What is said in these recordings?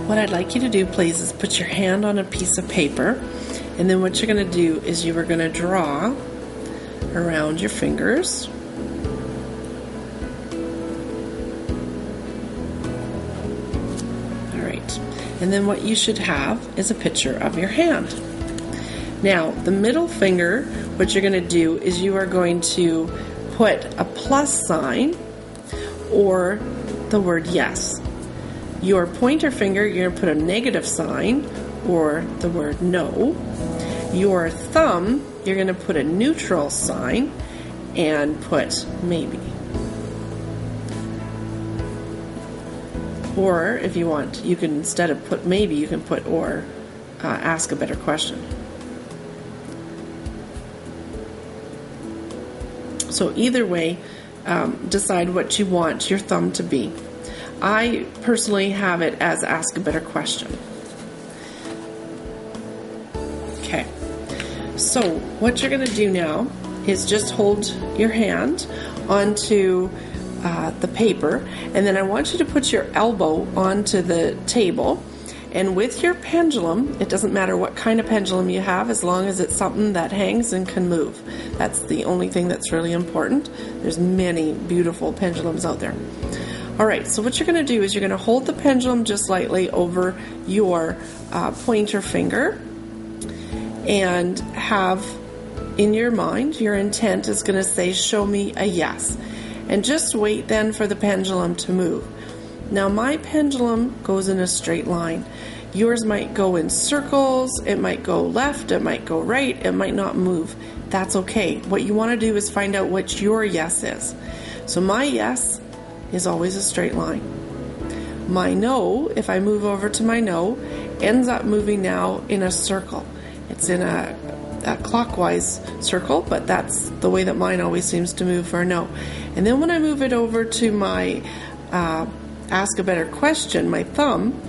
what I'd like you to do, please, is put your hand on a piece of paper, and then what you're going to do is you are going to draw around your fingers. All right, and then what you should have is a picture of your hand. Now, the middle finger, what you're going to do is you are going to put a plus sign or the word yes. Your pointer finger, you're going to put a negative sign or the word no. Your thumb, you're going to put a neutral sign and put maybe. Or if you want, you can, instead of put maybe, you can put or ask a better question. So either way, decide what you want your thumb to be. I personally have it as ask a better question. Okay, so what you're going to do now is just hold your hand onto the paper, and then I want you to put your elbow onto the table, and with your pendulum, it doesn't matter what kind of pendulum you have, as long as it's something that hangs and can move. That's the only thing that's really important. There's many beautiful pendulums out there. Alright, so what you're going to do is you're going to hold the pendulum just lightly over your pointer finger and have in your mind, your intent is going to say, show me a yes. And just wait then for the pendulum to move. Now my pendulum goes in a straight line. Yours might go in circles, it might go left, it might go right, it might not move. That's okay. What you want to do is find out what your yes is. So my yes is always a straight line. My no, if I move over to my no, ends up moving now in a circle. It's in a clockwise circle, but that's the way that mine always seems to move for a no. And then when I move it over to my ask a better question, my thumb,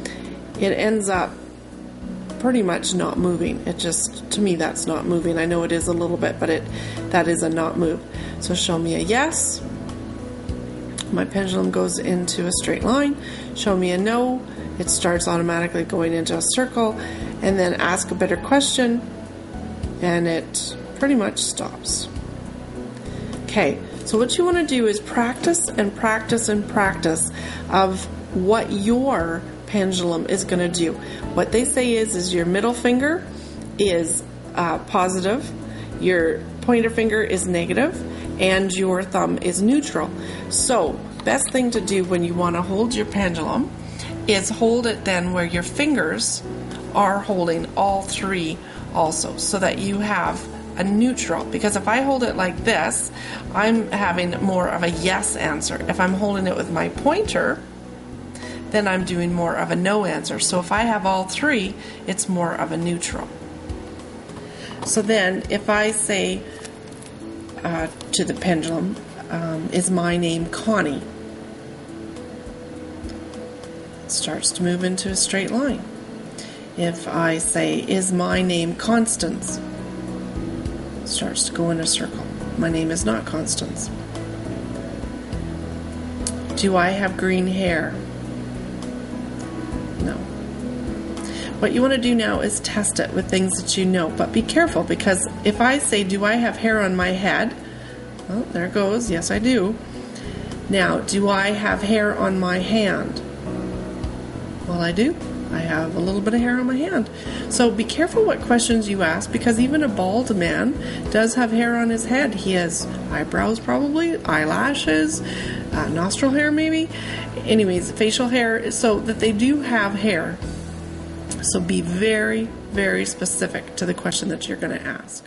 it ends up pretty much not moving. It just, to me, that's not moving. I know it is a little bit, but that is a not move. So show me a yes. My pendulum goes into a straight line. Show me a no. It starts automatically going into a circle. And then ask a better question, and it pretty much stops. Okay, so what you want to do is practice and practice and practice of what your pendulum is going to do. What they say is your middle finger is positive, your pointer finger is negative, and your thumb is neutral. So best thing to do when you want to hold your pendulum is hold it then where your fingers are holding all three also, so that you have a neutral. Because if I hold it like this, I'm having more of a yes answer. If I'm holding it with my pointer, then I'm doing more of a no answer. So if I have all three, it's more of a neutral. So then if I say to the pendulum, is my name Connie? It starts to move into a straight line. If I say, is my name Constance? It starts to go in a circle. My name is not Constance. Do I have green hair? No. What you want to do now is test it with things that you know, but be careful, because if I say, do I have hair on my head? Well, there it goes. Yes, I do. Now, do I have hair on my hand? Well, I do. I have a little bit of hair on my hand. So be careful what questions you ask, because even a bald man does have hair on his head. He has eyebrows probably, eyelashes, nostril hair maybe. Anyways, facial hair, so that they do have hair. So be very, very specific to the question that you're going to ask.